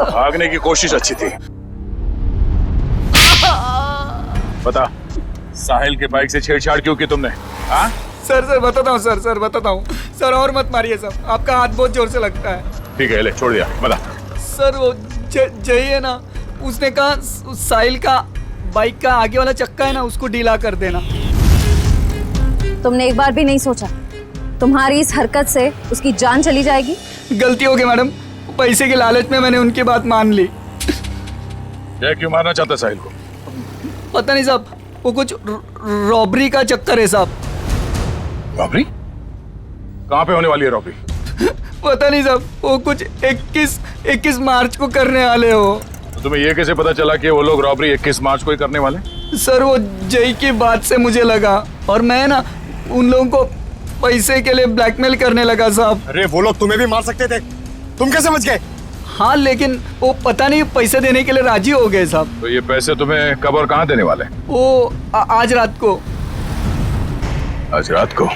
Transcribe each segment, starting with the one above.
भागने की कोशिश अच्छी थी। बता, साहिल के बाइक से छेड़छाड़ क्यों की तुमने? हाँ? सर बताता हूँ सर बताता हूँ सर, और मत मारिए सर, आपका हाथ बहुत जोर से लगता है। ठीक है, ले छोड़ दिया, बता। सर वो जय है ना, उसने कहा साहिल का बाइक का आगे वाला चक्का है ना, उसको ढीला कर देना। तुमने एक बार भी नहीं सोचा तुम्हारी इस हरकत से उसकी जान चली जाएगी? गलती हो गई मैडम, पैसे के लालच में मैंने उनकी बात मान ली। जय क्यों मारना चाहता साहिल को? पता नहीं साहब, वो कुछ रॉबरी का चक्कर है साहब। रॉबरी? कहाँ पे होने वाली है रॉबरी? पता नहीं साहब, वो कुछ 21 मार्च को करने वाले हो। तो तुम्हें ये कैसे पता चला कि वो लोग रॉबरी 21 मार्च को ही करने वाले? सर वो जय की बात से मुझे लगा, और मैं ना उन लोगों को पैसे के लिए ब्लैकमेल करने लगा साहब। अरे वो लोग तुम्हें भी मार सकते थे, तुम कैसे बच गए? हाँ लेकिन वो पता नहीं पैसे देने के लिए राजी हो गए साहब। तो ये पैसे तुम्हें कब और कहाँ देने वाले? वो आज रात को। आज रात को?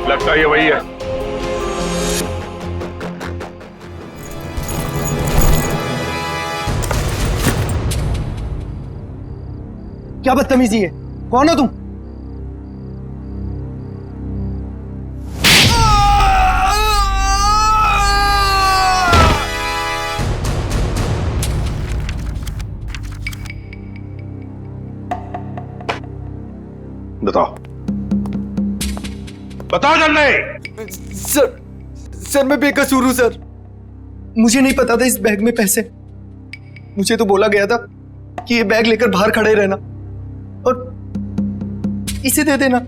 लगता है ये वही है। क्या बदतमीजी है? कौन हो तुम? बताओ, बताओ जल्दी। सर मैं बेकसूर हूं सर, मुझे नहीं पता था इस बैग में पैसे। मुझे तो बोला गया था कि ये बैग लेकर बाहर खड़े रहना और इसे दे देना।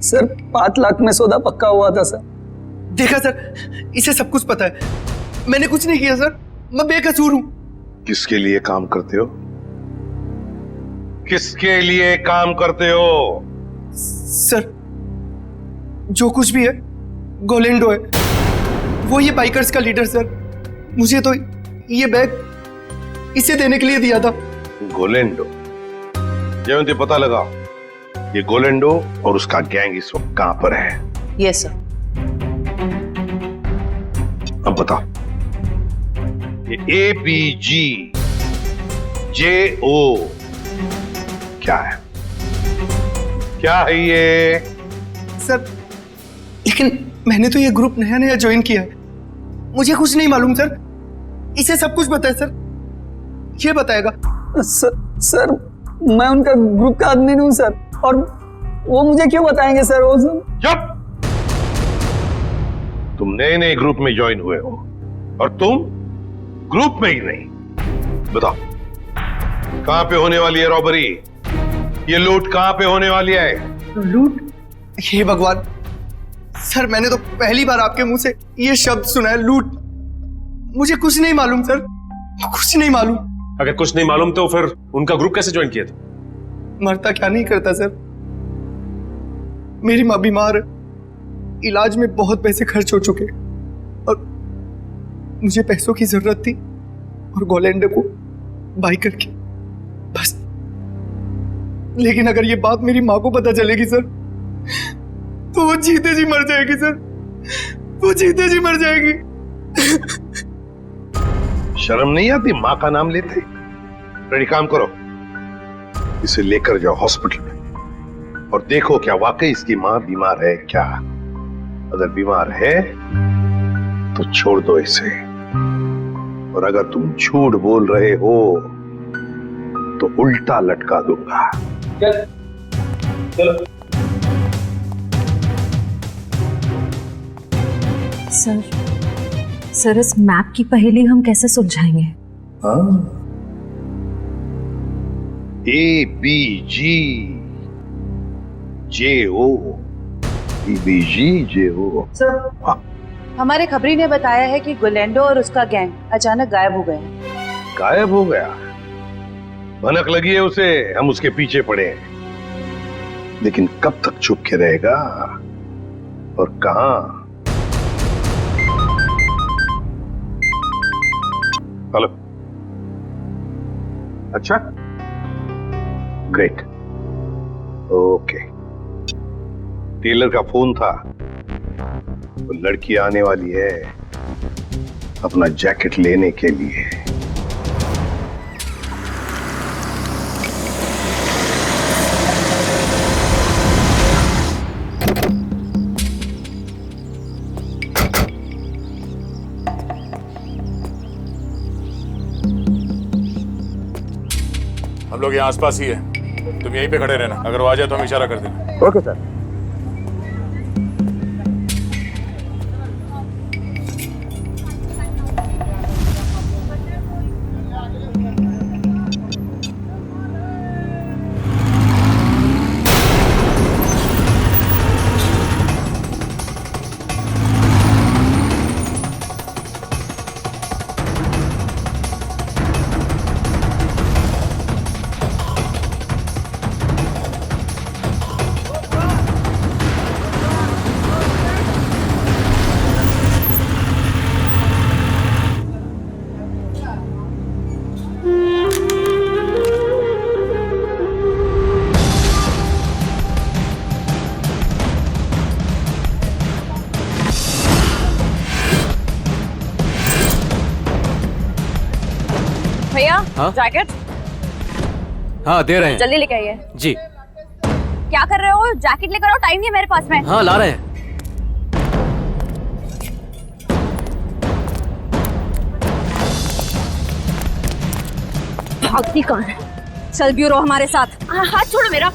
सर 5 लाख में सौदा पक्का हुआ था सर। देखा सर, इसे सब कुछ पता है, मैंने कुछ नहीं किया सर, मैं बेकसूर हूं। किसके लिए काम करते हो? किसके लिए काम करते हो? सर जो कुछ भी है गोलेंडो है, वो ये बाइकर्स का लीडर सर। मुझे तो ये बैग इसे देने के लिए दिया था। गोलेंडो? जयवंती पता लगा ये गोलेंडो और उसका गैंग इस वक्त कहां पर है? Yes sir. अब बता, ये ABG JO क्या है? क्या है ये? सर लेकिन मैंने तो ये ग्रुप नया ज्वाइन किया है, मुझे कुछ नहीं मालूम सर। इसे सब कुछ पता है सर, ये बताएगा। सर मैं उनका ग्रुप का आदमी नहीं हूं सर, और वो मुझे क्यों बताएंगे सर? वो चुप! तुम नए ग्रुप में ज्वाइन हुए हो और तुम ग्रुप में ही नहीं। बताओ कहां पे होने वाली है रॉबरी? ये लूट कहां पे होने वाली है? लूट? हे भगवान सर, मैंने तो पहली बार आपके मुंह से ये शब्द सुना है, लूट। मुझे कुछ नहीं मालूम सर, कुछ नहीं मालूम। अगर कुछ नहीं मालूम तो फिर उनका ग्रुप कैसे ज्वाइन किया था? मरता क्या नहीं करता सर, मेरी माँ बीमार है, इलाज में बहुत पैसे खर्च हो चुके और मुझे पैसों की जरूरत थी और गोलेंडो को बाई करके बस। लेकिन अगर ये बात मेरी माँ को पता चलेगी सर, तो वो जीते जी मर जाएगी सर, वो जीते जी मर जाएगी। शर्म नहीं आती माँ का नाम लेते? रेडी, काम करो, इसे लेकर जाओ हॉस्पिटल में और देखो क्या वाकई इसकी माँ बीमार है क्या। अगर बीमार है तो छोड़ दो इसे, और अगर तुम झूठ बोल रहे हो तो उल्टा लटका दूंगा। चलो। सर इस मैप की पहेली हम कैसे सुलझाएंगे? ABGJO। सर, हमारे खबरी ने बताया है कि गोलेंडो और उसका गैंग अचानक गायब हो गए। गायब हो गया? भनक लगी है उसे, हम उसके पीछे पड़े हैं, लेकिन कब तक छुप के रहेगा और कहां? हेलो, अच्छा, ग्रेट, ओके। टेलर का फोन था, तो लड़की आने वाली है अपना जैकेट लेने के लिए। हम लोग यहाँ आसपास ही है, तुम यहीं पे खड़े रहना, अगर वो आ जाए तो हम इशारा कर देना। Okay sir. भैया, हाँ? जैकेट हाँ दे रहे हैं। जल्दी लेके आइए। जी। क्या कर रहे हो? जैकेट लेकर आओ, टाइम नहीं है मेरे पास में। हाँ ला रहे हैं। भागती कहाँ है? चल ब्यूरो हमारे साथ। हाथ छोड़ो मेरा,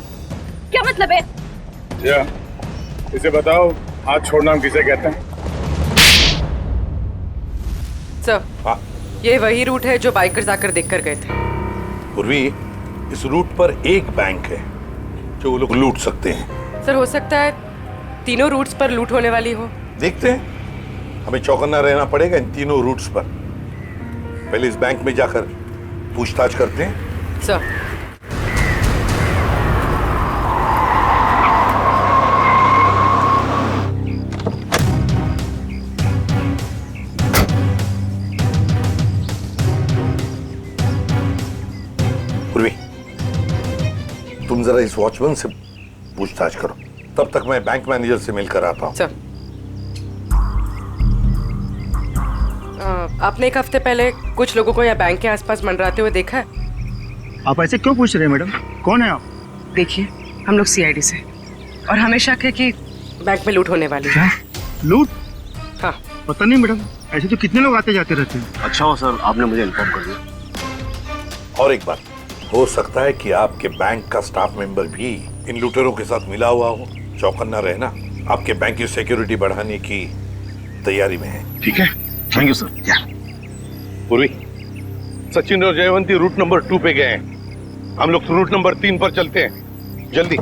क्या मतलब है? इसे बताओ, हाथ छोड़ना हम किसे कहते हैं? सर, ये वही रूट है जो बाइकर्स आकर देखकर गए थे। पूर्वी, इस रूट पर एक बैंक है जो वो लोग लूट सकते हैं। सर, हो सकता है तीनों रूट्स पर लूट होने वाली हो। देखते हैं, हमें चौकन्ना रहना पड़ेगा इन तीनों रूट्स पर। पहले इस बैंक में जाकर पूछताछ करते हैं। सर, पूर्वी, तुम जरा इस वॉचमैन से पूछताछ करो, तब तक मैं बैंक मैनेजर से मिलकर आता हूँ। सर, आपने एक हफ्ते पहले कुछ लोगों को यहाँ बैंक के आसपास मंडराते हुए देखा है? आप ऐसे क्यों पूछ रहे हैं मैडम? कौन है आप? देखिए, हम लोग सीआईडी से, और हमें शक है कि बैंक में लूट होने वाली है। लूट? हाँ। पता नहीं मैडम, ऐसे तो कितने लोग आते जाते रहते हैं। अच्छा हो सर, आपने मुझे इन्फॉर्म कर दिया। और एक बात, हो सकता है कि आपके बैंक का स्टाफ मेंबर भी इन लूटेरों के साथ मिला हुआ हो। चौकन्ना रहना, आपके बैंक की सिक्योरिटी बढ़ाने की तैयारी में है। ठीक है, थैंक यू सर। पूर्वी, सचिन और जयवंती रूट नंबर 2 पे गए हैं, हम लोग रूट नंबर 3 पर चलते हैं, जल्दी।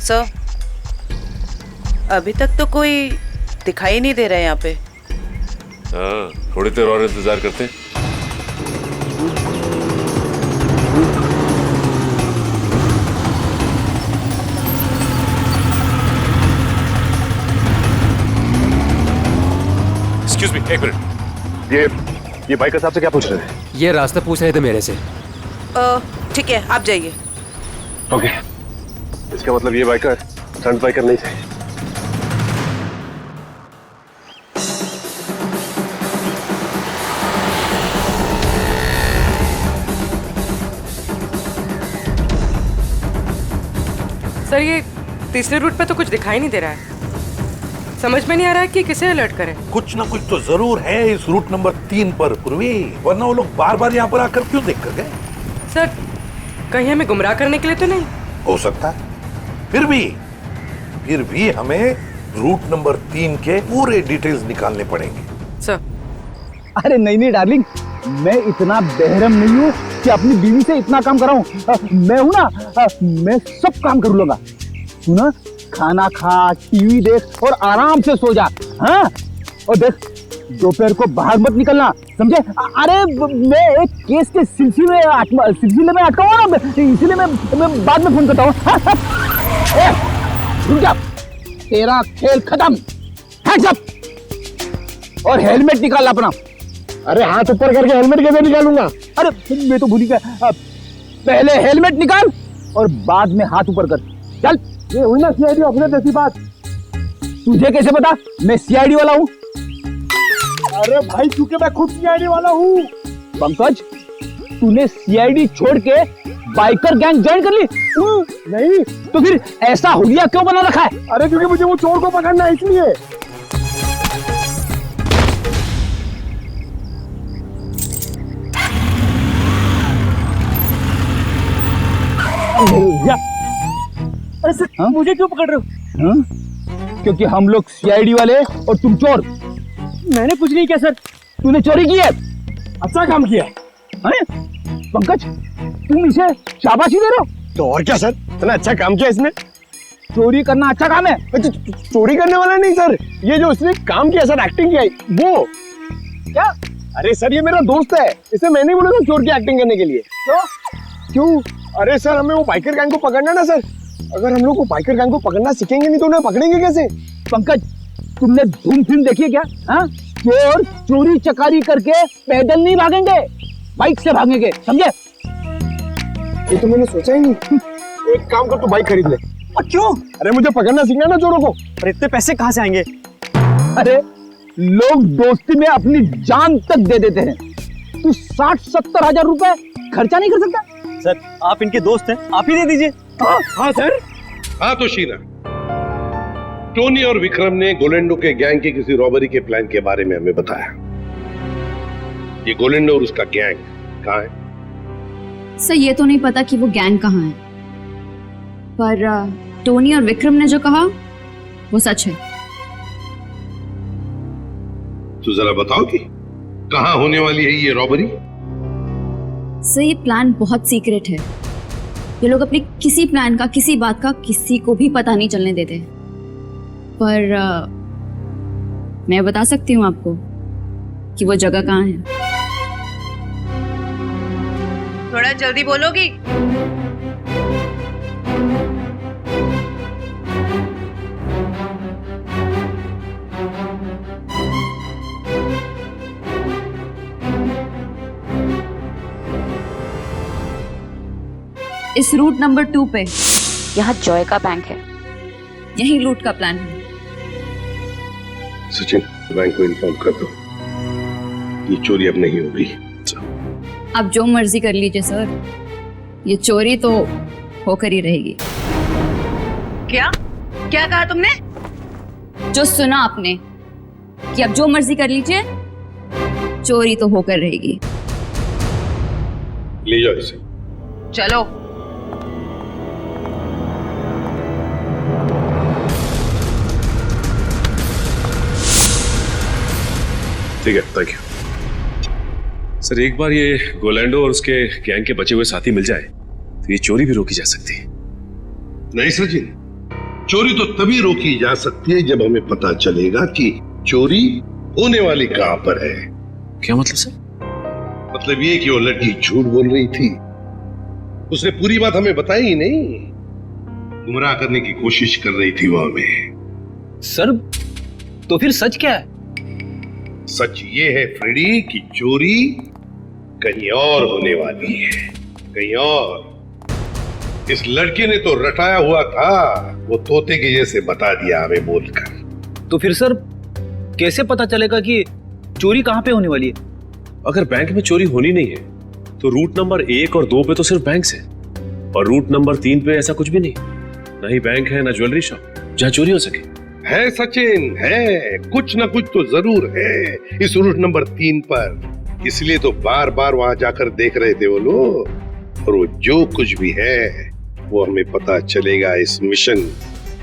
सर, अभी तक तो कोई दिखाई नहीं दे रहा है यहाँ पे। हाँ, थोड़ी देर और इंतजार करते हैं। एक्सक्यूज मी, एक मिनट। ये बाइकर साहब से क्या पूछ रहे थे? ये रास्ता पूछ रहे थे मेरे से। ठीक है, आप जाइए। ओके, इसका मतलब ये बाइकर स्टंट बाइकर नहीं थे। सर, ये तीसरे रूट पे तो कुछ दिखाई नहीं दे रहा है। समझ में नहीं आ रहा है कि किसे अलर्ट करें। कुछ ना कुछ तो जरूर है इस रूट नंबर 3 पर पूर्वी, वरना वो लोग बार बार यहाँ पर आकर क्यों देख कर गए? सर, कहीं हमें गुमराह करने के लिए तो नहीं? हो सकता है। फिर भी हमें रूट नंबर 3 के पूरे डिटेल्स निकालने पड़ेंगे। सर, अरे नहीं डार्लिंग, मैं इतना बेहरम नहीं हूँ कि अपनी बीवी से इतना काम कराऊं। मैं हूं ना, मैं सब काम कर लूंगा। सुना, खाना खा, टीवी देख और आराम से सो जा। हाँ, और देख, दोपहर को बाहर मत निकलना, समझे? अरे मैं एक केस के सिलसिले में अटका हुआ ना, इसलिए मैं बाद में फोन करता हूँ। रुक जा, तेरा खेल खत्म। हैंड्स अप और हेलमेट निकाल अपना। अरे हाथ ऊपर करके हेलमेट कैसे निकालूंगा? अरे मैं तो भूल ही गया। पहले हेलमेट निकाल और बाद में हाथ ऊपर कर। चल। ये हुई ना सीआईडी ऑफिसर जैसी बात। तुझे कैसे पता मैं सीआईडी वाला हूँ? अरे भाई, क्योंकि मैं खुद सीआईडी वाला हूँ। पंकज, तूने सीआईडी छोड़ के बाइकर गैंग ज्वाइन कर ली? नहीं। तो फिर ऐसा हुलिया क्यों बना रखा है? अरे क्योंकि मुझे वो चोर को पकड़ना है, इसलिए। अरे सर, हाँ? मुझे क्यों पकड़ रहे हो? हाँ? क्योंकि हम लोग सीआईडी वाले और तुम चोर। मैंने कुछ नहीं किया सर। तूने चोरी की है। अच्छा काम किया। पंकज, तुम इसे शाबाशी दे रहे हो? तो और क्या सर, इतना अच्छा काम किया इसने। चोरी करना अच्छा काम है। चोरी करने वाला नहीं सर, ये जो उसने काम किया सर, एक्टिंग किया वो। क्या? अरे सर, ये मेरा दोस्त है, इसे मैंने बोला था चोर की एक्टिंग करने के लिए। क्यों? अरे सर, हमें वो बाइकर गैंग को पकड़ना ना सर। अगर हम लोग वो बाइकर गैंग को पकड़ना सीखेंगे नहीं तो उन्हें पकड़ेंगे कैसे? पंकज, तुमने धूम फिल्म देखी है क्या? हाँ? चोर चोरी चकारी करके पैदल नहीं भागेंगे, बाइक से भागेंगे, समझे? ये तो मैंने सोचा ही नहीं। एक काम कर, तू बाइक खरीद ले। और क्यों? अरे मुझे पकड़ना सीखना ना चोरों को। पर इतने पैसे कहाँ से आएंगे? अरे लोग दोस्ती में अपनी जान तक दे देते हैं। तू 60-70 हजार रुपए खर्चा नहीं कर सकता? सर, आप इनके दोस्त हैं, आप ही दे दीजिए। हाँ सर। हाँ तो शीना, टोनी और विक्रम ने गोलेंडो के गैंग की किसी रॉबरी के प्लान के बारे में हमें बताया। ये गोलेंडो और उसका गैंग कहाँ है? सर, ये तो नहीं पता कि वो गैंग कहाँ है, पर टोनी और विक्रम ने जो कहा वो सच है। तो जरा बताओ कि कहाँ होने वाली है ये रॉबरी? सर, ये प्लान बहुत सीक्रेट है। ये लोग अपने किसी प्लान का, किसी बात का किसी को भी पता नहीं चलने देते। पर मैं बता सकती हूँ आपको कि वो जगह कहाँ है। थोड़ा जल्दी बोलोगी? इस रूट नंबर 2 पे यहाँ जॉय का बैंक है। यही लूट का प्लान है। सचिन, बैंक को इन्फॉर्म कर दो, ये चोरी अब नहीं होगी। आप जो मर्जी कर लीजिए सर, ये चोरी तो होकर ही रहेगी। क्या क्या कहा तुमने? जो सुना आपने कि आप जो मर्जी कर लीजिए, चोरी तो होकर रहेगी। ले जाओ इसे। चलो। ठीक है, थैंक यू सर। एक बार ये गोलैंडो और उसके गैंग के बचे हुए साथी मिल जाए तो ये चोरी भी रोकी जा सकती है। नहीं सचिन, चोरी तो तभी रोकी जा सकती है जब हमें पता चलेगा कि चोरी होने वाली कहां पर है। क्या मतलब सर? मतलब ये कि वो लड़की झूठ बोल रही थी, उसने पूरी बात हमें बताई ही नहीं, गुमराह करने की कोशिश कर रही थी वो हमें। सर तो फिर सच क्या है? सच ये है फ्रेडी कि चोरी कहीं और होने वाली है, कहीं और। इस लड़के ने तो रटाया हुआ था, वो तोते के जैसे बता दिया हमें बोलकर। तो फिर सर कैसे पता चलेगा कि चोरी कहाँ पे होने वाली है? अगर बैंक में चोरी होनी नहीं है तो रूट नंबर 1 और 2 पे तो सिर्फ बैंक है, और रूट नंबर 3 पे ऐसा कुछ भी नहीं, ना ही बैंक है ना ज्वेलरी शॉप जहाँ चोरी हो सके। है सचिन, है कुछ ना कुछ तो जरूर है इस रूट नंबर 3 पर, इसलिए तो बार बार वहां जाकर देख रहे थे वो लोग। और वो जो कुछ भी है वो हमें पता चलेगा इस मिशन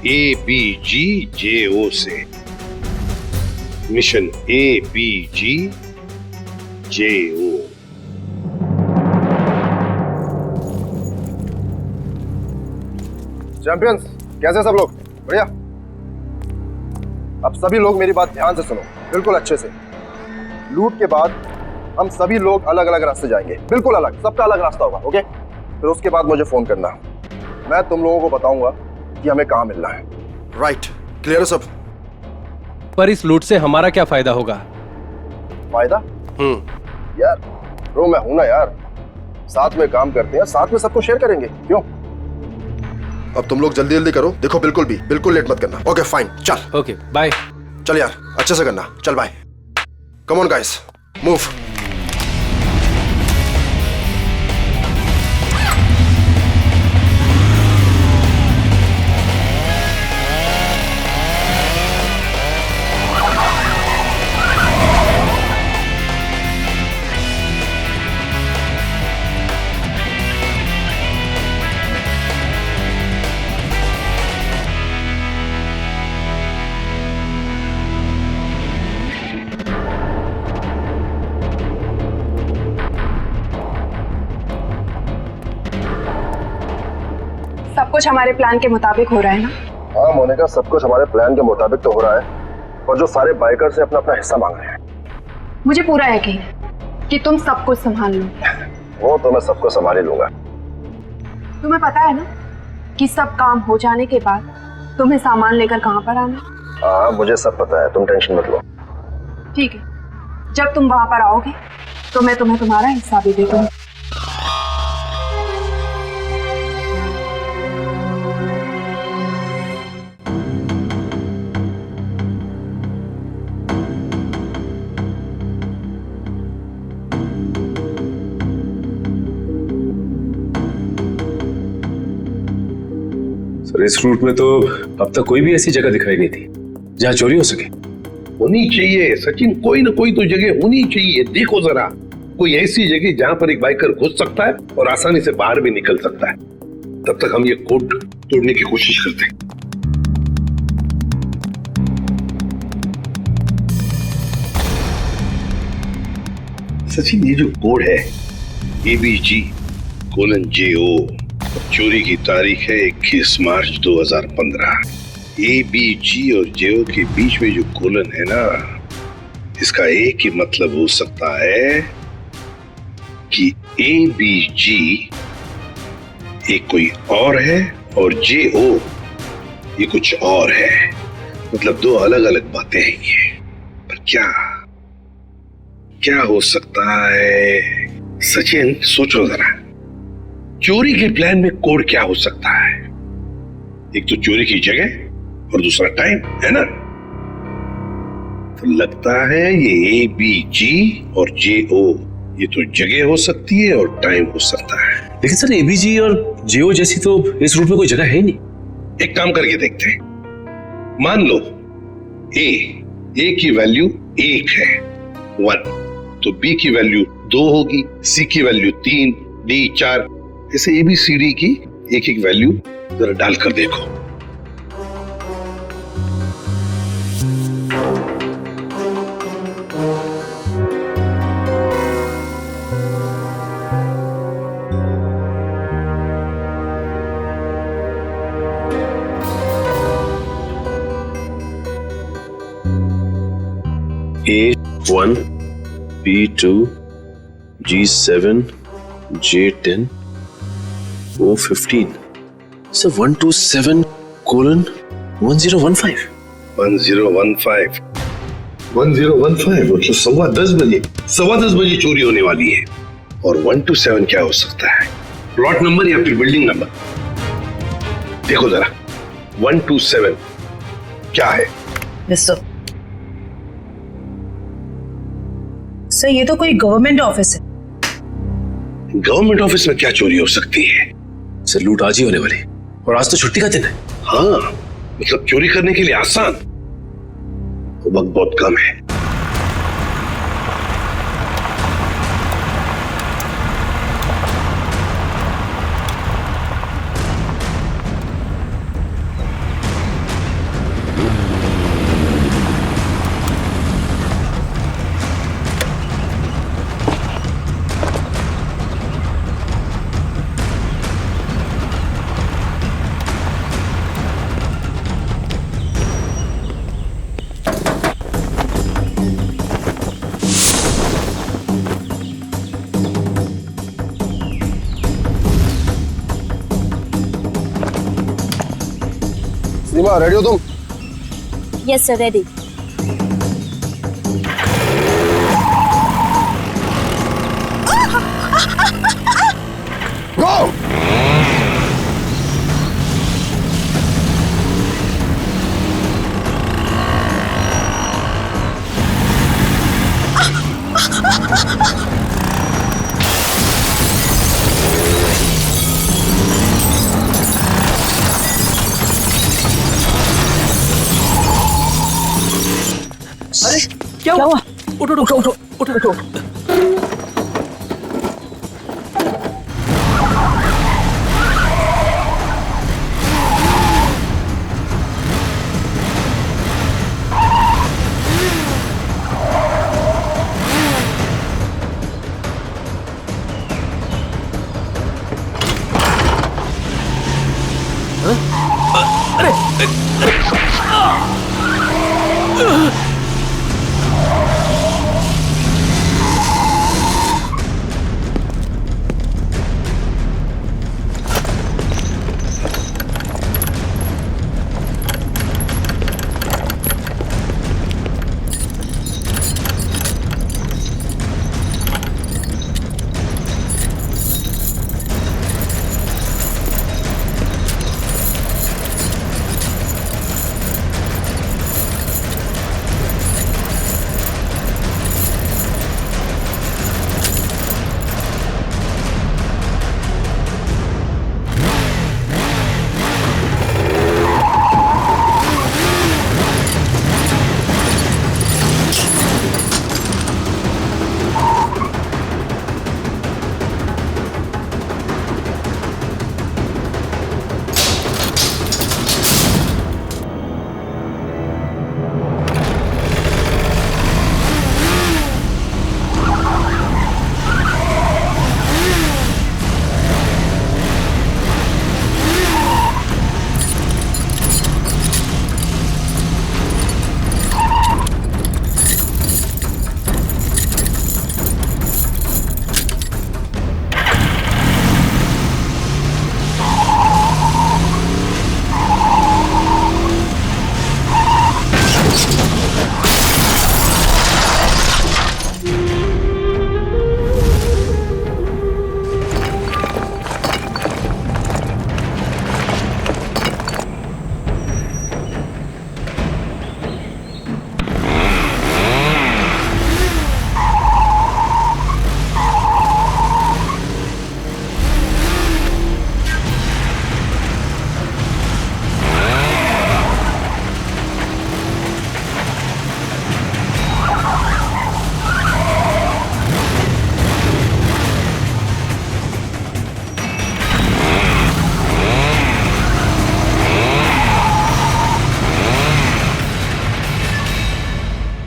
ABGJO से। Mission ABGJO। चैंपियंस, कैसे सब लोग? बढ़िया। अब सभी लोग मेरी बात ध्यान से सुनो, बिल्कुल अच्छे से। लूट के बाद हम सभी लोग अलग अलग रास्ते जाएंगे, बिल्कुल अलग, सबका अलग रास्ता होगा, ओके? फिर उसके बाद मुझे फोन करना, मैं तुम लोगों को बताऊंगा कि हमें कहाँ मिलना है। राइट, क्लियर है सब? पर इस लूट से हमारा क्या फायदा होगा? फायदा? यार ब्रो, मैं हूं ना यार, साथ में काम करते हैं, साथ में सबको शेयर करेंगे, क्यों? अब तुम लोग जल्दी जल्दी करो, देखो बिल्कुल लेट मत करना। ओके फाइन, चल। Okay bye. चल यार, अच्छे से करना, चल bye. Come on guys, move. सब कुछ हमारे प्लान के मुताबिक हो रहा है ना? हाँ मोनिका, सब कुछ हमारे प्लान के मुताबिक तो हो रहा है, और जो सारे बाइकर से अपना अपना हिस्सा मांग रहे हैं। मुझे पूरा यकीन है कि तुम सब कुछ संभाल लो। वो तो मैं सबको संभाल ही लूंगा। तुम्हें पता है ना कि सब काम हो जाने के बाद तुम्हें सामान लेकर कहाँ पर आना? हाँ मुझे सब पता है, तुम टेंशन मत लो। ठीक है, जब तुम वहां पर आओगे तो मैं तुम्हें तुम्हारा हिस्सा भी दे दूंगी। सर इस रूट में तो अब तक कोई भी ऐसी जगह दिखाई नहीं थी जहाँ चोरी हो सके। होनी चाहिए सचिन, कोई ना कोई तो जगह होनी चाहिए। देखो जरा, कोई ऐसी जगह जहाँ पर एक बाइकर घुस सकता है और आसानी से बाहर भी निकल सकता है। तब तक हम ये कोड तोड़ने की कोशिश करते हैं। सचिन, ये जो कोड है ABG:JO, चोरी की तारीख है 21 मार्च 2015। ABG और JO के बीच में जो कोलन है ना, इसका एक ही मतलब हो सकता है कि ABG एक कोई और है और JO ये कुछ और है। मतलब दो अलग अलग बातें हैं ये। पर क्या हो सकता है? सचिन सोचो जरा, चोरी के प्लान में कोड क्या हो सकता है? एक तो चोरी की जगह और दूसरा टाइम, है ना? तो लगता है ये ABG और JO ये तो जगह हो सकती है और टाइम हो सकता है। लेकिन सर ABG और JO जैसी तो इस रूट में कोई जगह है ही नहीं। एक काम करके देखते हैं। मान लो A की वैल्यू 1 है, 1, तो B की वैल्यू 2 होगी, C की वैल्यू 3, D 4, ऐसे ABCD की एक एक वैल्यू जरा डालकर देखो। A1, B2, G7 J10 O15 sir 127:1015 1015 मतलब 10:15 बजे चोरी होने वाली है। और 127 क्या हो सकता है? प्लॉट नंबर या फिर बिल्डिंग नंबर? देखो जरा 127 क्या है? सर ये तो कोई गवर्नमेंट ऑफिस है। गवर्नमेंट ऑफिस में क्या चोरी हो सकती है? सर लूट आज ही होने वाली और आज तो छुट्टी का दिन है। हाँ मतलब चोरी करने के लिए आसान, वक्त बहुत कम है। सीमा रेडी हो तुम? Yes sir ready. गो! अरे क्या हुआ? उठो उठो उठो उठो उठो।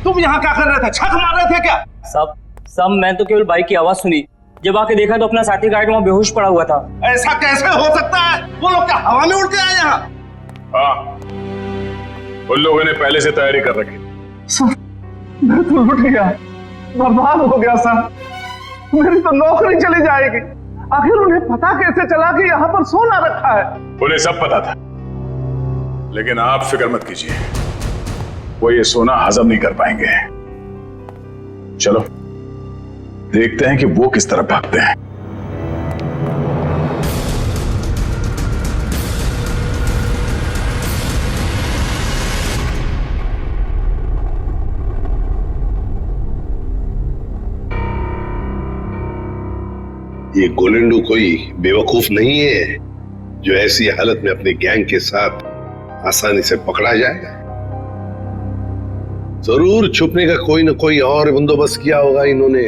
तुम यहाँ क्या कर रहे थे? छत मार रहे थे क्या? सब मैं तो केवल बाइक की आवाज सुनी, जब आके देखा तो अपना साथी गार्ड वहाँ बेहोश पड़ा हुआ था। ऐसा कैसे हो सकता है? वो लोग क्या हवा में उड़ के आए यहाँ? हाँ उन लोगों ने पहले से तैयारी कर रखी। सर मैं तो लुट गया, बर्बाद हो गया सर। मेरी तो नौकरी चली जाएगी। आखिर उन्हें पता कैसे चला कि यहाँ पर सोना रखा है? उन्हें सब पता था, लेकिन आप फिक्र मत कीजिए, वो ये सोना हजम नहीं कर पाएंगे। चलो देखते हैं कि वो किस तरह भागते हैं। ये गोलेंडो कोई बेवकूफ नहीं है जो ऐसी हालत में अपने गैंग के साथ आसानी से पकड़ा जाएगा। जरूर छुपने का कोई ना कोई और बंदोबस्त किया होगा इन्होंने।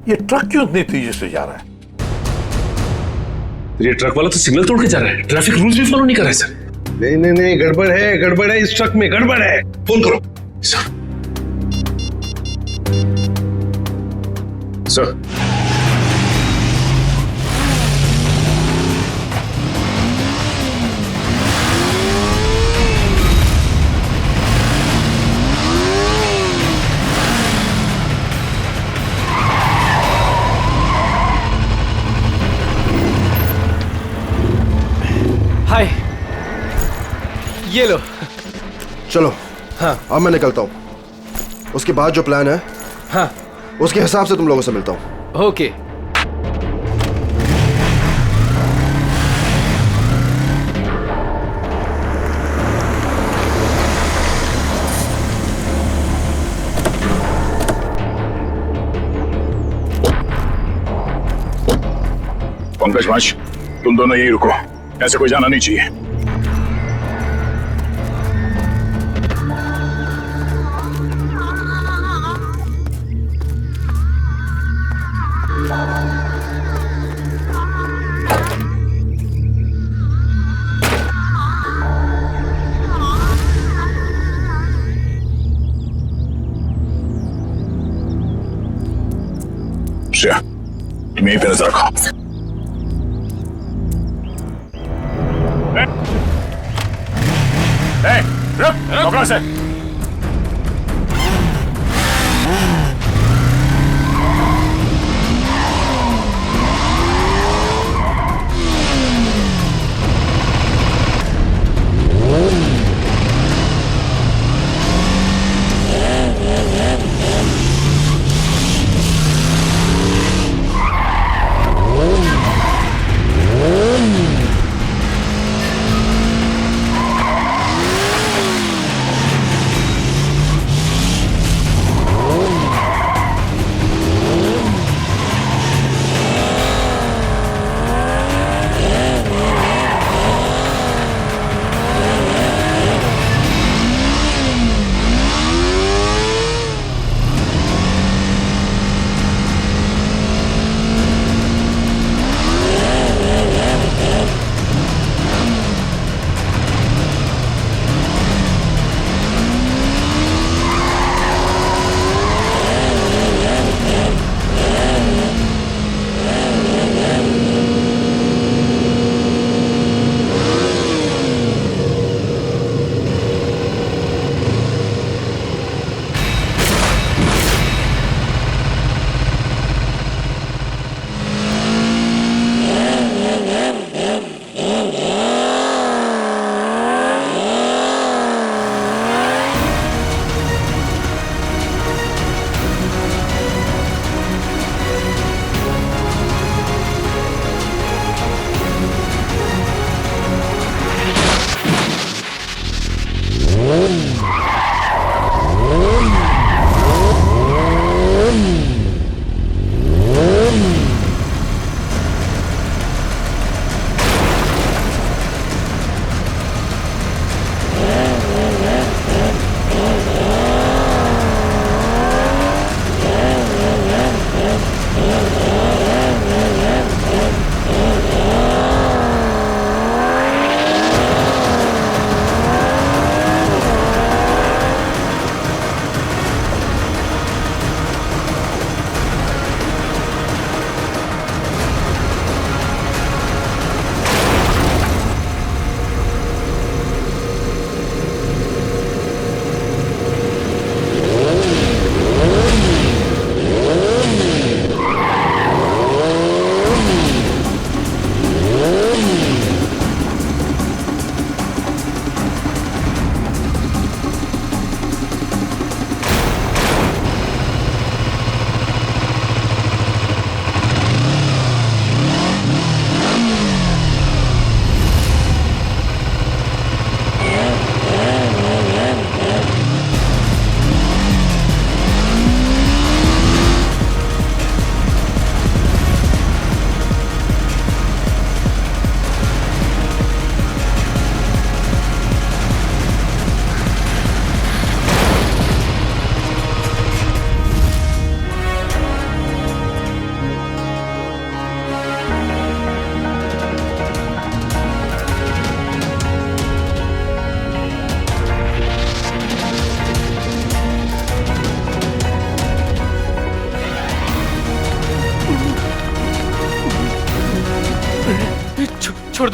ये ट्रक क्यों इतनी तेजी से जा रहा है? ये ट्रक वाला तो सिग्नल तोड़ के जा रहा है, ट्रैफिक रूल्स भी फॉलो नहीं कर रहा है सर। नहीं नहीं नहीं, गड़बड़ है, इस ट्रक में गड़बड़ है। फोन करो सर। सर, हाय, ये लो। चलो हाँ। अब मैं निकलता हूँ। उसके बाद जो प्लान है, हाँ, उसके हिसाब से तुम लोगों से मिलता हूँ। ओके। पंकज माश, तुम दोनों यही रुको, ऐसे कोई जाना नहीं चाहिए। श्रेया, तुम यहीं पे नजर रखो। रुक, पकड़ो इसे।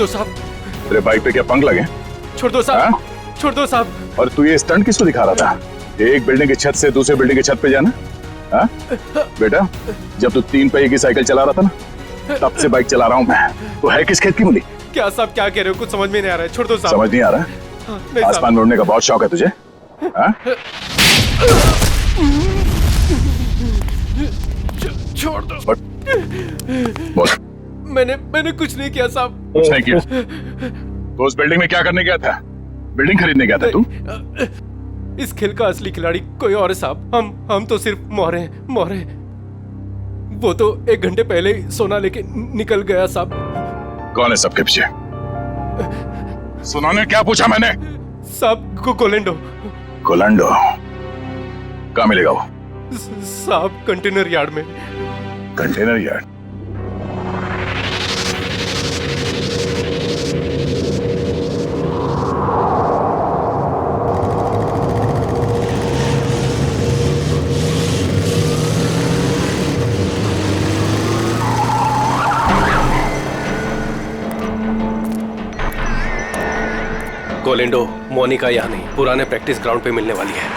दो साहब, तेरे बाइक पे क्या पंख लगे? छोड़ दो साहब, छोड़ दो साहब। और तू ये स्टंट किसको दिखा रहा था? एक बिल्डिंग की छत से दूसरी बिल्डिंग की छत पे जाना? हाँ? बेटा, जब तू 3 पहिए की साइकिल चला रहा था ना, तब से बाइक चला रहा हूँ मैं। तो है किस खेत की मूली? क्या साहब क्या कह रहे हो? कुछ समझ में नहीं आ रहा है, छोड़ दो साहब। समझ नहीं आ रहा? नहीं आसमान साहब। में उड़ने का बहुत शौक है तुझे? हाँ? छोड़ दो। बोल। मैंने कुछ नहीं किया साहब। कुछ नहीं किया? तो उस बिल्डिंग में क्या करने गया था? बिल्डिंग खरीदने गया था तू? इस खेल का असली खिलाड़ी कोई और है साहब। हम तो सिर्फ मोहरे हैं, मोहरे। वो तो 1 घंटे पहले ही सोना लेके निकल गया साहब। कौन है सबके पीछे? सुनाने क्या पूछा मैंने? साहब कोलेंडो। कोलंडो? कहाँ मिलेगा वो? साहब कंटेनर यार्ड में। Container yard? कोलेंडो मोनिका यहाँ नहीं, पुराने प्रैक्टिस ग्राउंड पे मिलने वाली है।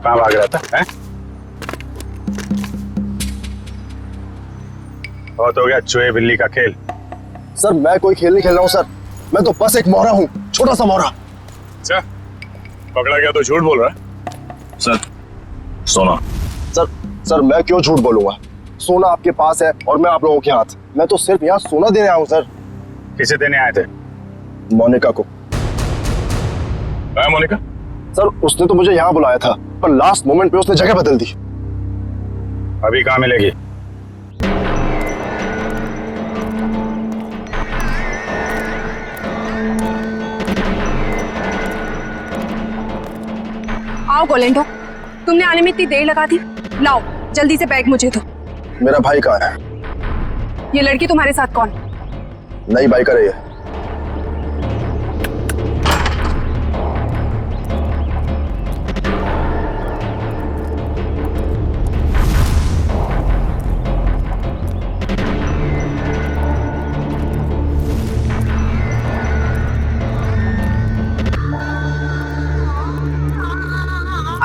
कहाँ भाग रहा था हैं? बहुत हो गया चूहे बिल्ली का खेल। सर मैं कोई खेल नहीं खेल रहा हूँ सर, मैं तो बस एक मोहरा हूँ, छोटा सा मोहरा। अच्छा, पकड़ा गया तो झूठ बोल रहा है। सर सोना। सर मैं क्यों झूठ बोलूंगा, सोना आपके पास है और मैं आप लोगों के हाथ। मैं तो सिर्फ यहाँ सोना देने आया हूँ सर। किसे देने आए थे? मोनिका को। मोनिका? सर उसने तो मुझे यहाँ बुलाया था, पर लास्ट मोमेंट पे उसने जगह बदल दी। अभी कहाँ मिलेगी? आओ गोलेंडो, तुमने आने में इतनी देर लगा दी। लाओ जल्दी से बैग मुझे दो। मेरा भाई कहाँ है? ये लड़की तुम्हारे साथ कौन? नई बाइक है ये।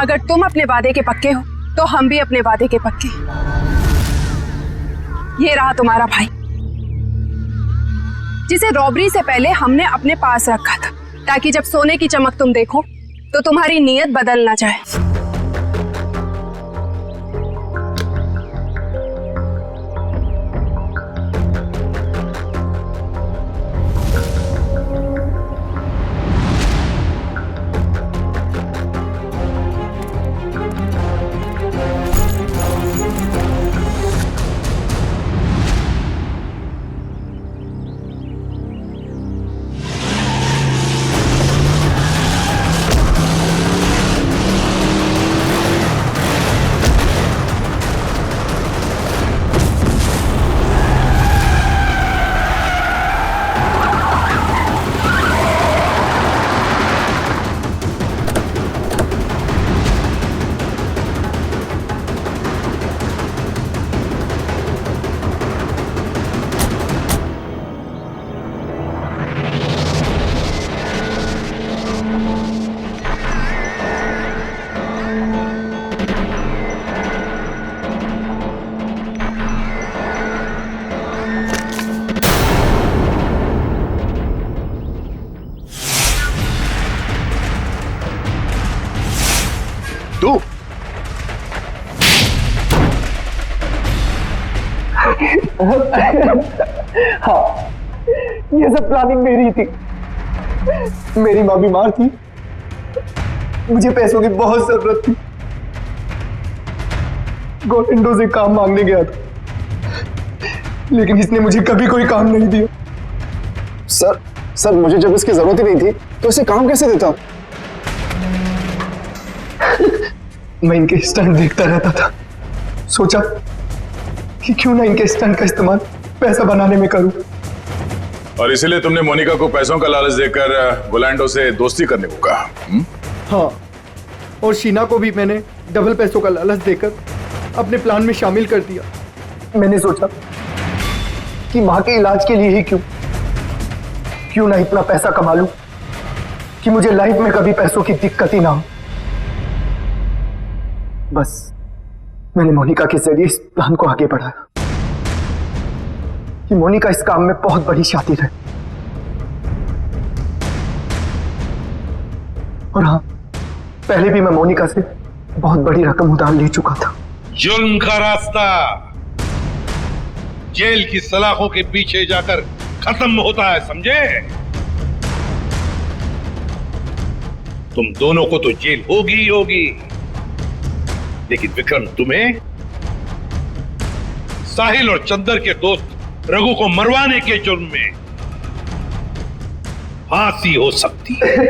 अगर तुम अपने वादे के पक्के हो तो हम भी अपने वादे के पक्के। ये रहा तुम्हारा भाई, जिसे रॉबरी से पहले हमने अपने पास रखा था, ताकि जब सोने की चमक तुम देखो तो तुम्हारी नीयत बदल ना जाए। तू हाँ, ये सब प्लानिंग मेरी थी। मेरी माँ बीमार थी, मुझे पैसों की बहुत जरूरत थी। गोविंदो से काम मांगने गया था, लेकिन इसने मुझे कभी कोई काम नहीं दिया। सर मुझे जब इसकी जरूरत ही नहीं थी तो इसे काम कैसे देता? मैं इनके स्टंट देखता रहता था, सोचा कि क्यों ना इनके स्टंट का इस्तेमाल पैसा बनाने में करूं। और इसीलिए तुमने मोनिका को पैसों का लालच देकर गोलैंडो से दोस्ती करने को कहा? हाँ, और शीना को भी मैंने डबल पैसों का लालच देकर अपने प्लान में शामिल कर दिया। मैंने सोचा कि माँ के इलाज के लिए ही क्यों ना इतना पैसा कमा लूं कि मुझे लाइफ में कभी पैसों की दिक्कत ही ना हो। बस मैंने मोनिका के जरिए इस प्लान को आगे बढ़ाया कि मोनिका इस काम में बहुत बड़ी शातिर है। और हाँ, पहले भी मैं मोनिका से बहुत बड़ी रकम उधार ले चुका था। जुल्म का रास्ता जेल की सलाखों के पीछे जाकर खत्म होता है, समझे? तुम दोनों को तो जेल होगी ही होगी, लेकिन विक्रम तुम्हें साहिल और चंदर के दोस्त रघु को मरवाने के जुर्म में फांसी हो सकती है।